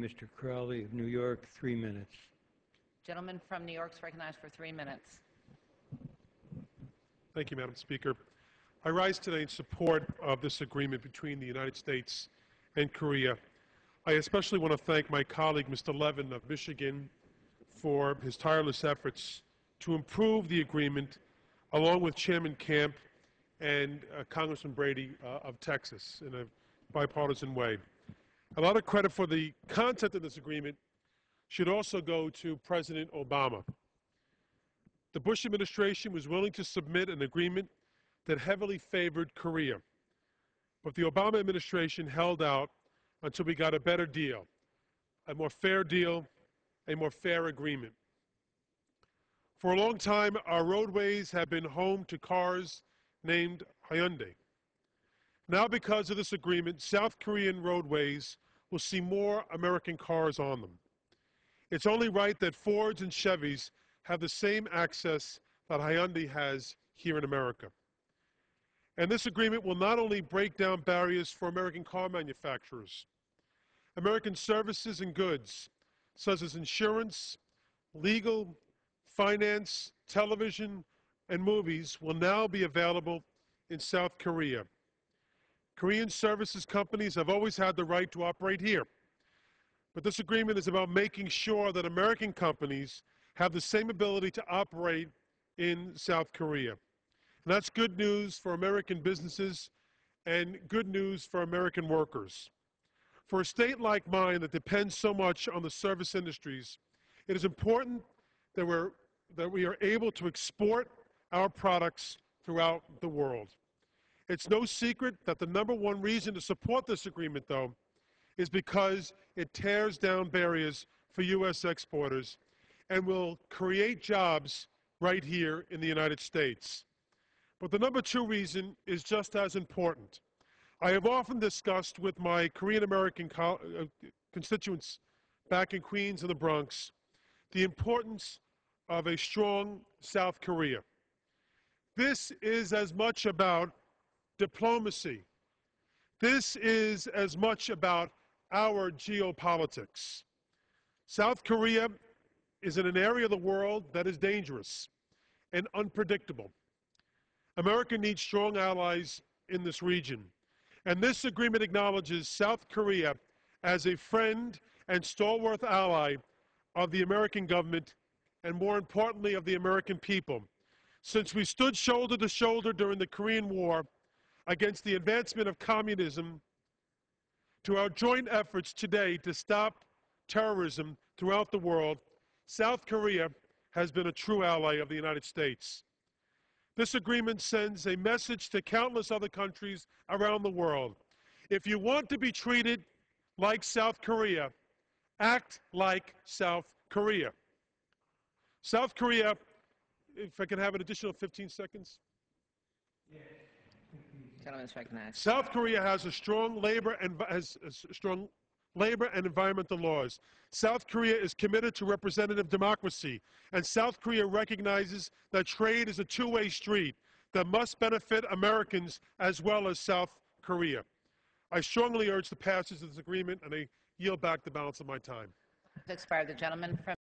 Mr. Crowley of New York, 3 minutes. Gentleman from New York is recognized for 3 minutes. Thank you, Madam Speaker. I rise today in support of this agreement between the United States and Korea. I especially want to thank my colleague, Mr. Levin of Michigan, for his tireless efforts to improve the agreement, along with Chairman Camp and Congressman Brady of Texas, in a bipartisan way. A lot of credit for the content of this agreement should also go to President Obama. The Bush administration was willing to submit an agreement that heavily favored Korea, but the Obama administration held out until we got a better deal, a more fair deal, a more fair agreement. For a long time, our roadways have been home to cars named Hyundai. Now, because of this agreement, South Korean roadways will see more American cars on them. It's only right that Fords and Chevys have the same access that Hyundai has here in America. And this agreement will not only break down barriers for American car manufacturers, American services and goods, such as insurance, legal, finance, television, and movies, will now be available in South Korea. Korean services companies have always had the right to operate here, but this agreement is about making sure that American companies have the same ability to operate in South Korea. And that's good news for American businesses and good news for American workers. For a state like mine that depends so much on the service industries, it is important that we are able to export our products throughout the world. It's no secret that the #1 reason to support this agreement, though, is because it tears down barriers for U.S. exporters and will create jobs right here in the United States. But the #2 reason is just as important. I have often discussed with my Korean-American constituents back in Queens and the Bronx the importance of a strong South Korea. This is as much about diplomacy. This is as much about our geopolitics. South Korea is in an area of the world that is dangerous and unpredictable. America needs strong allies in this region, and this agreement acknowledges South Korea as a friend and stalwart ally of the American government and, more importantly, of the American people. Since we stood shoulder to shoulder during the Korean War against the advancement of communism, to our joint efforts today to stop terrorism throughout the world, South Korea has been a true ally of the United States. This agreement sends a message to countless other countries around the world. If you want to be treated like South Korea, act like South Korea. South Korea, if I can have an additional 15 seconds. Gentleman is recognized. South Korea has strong labor and environmental laws. South Korea is committed to representative democracy, and South Korea recognizes that trade is a two-way street that must benefit Americans as well as South Korea. I strongly urge the passage of this agreement, and I yield back the balance of my time. Expired. The gentleman from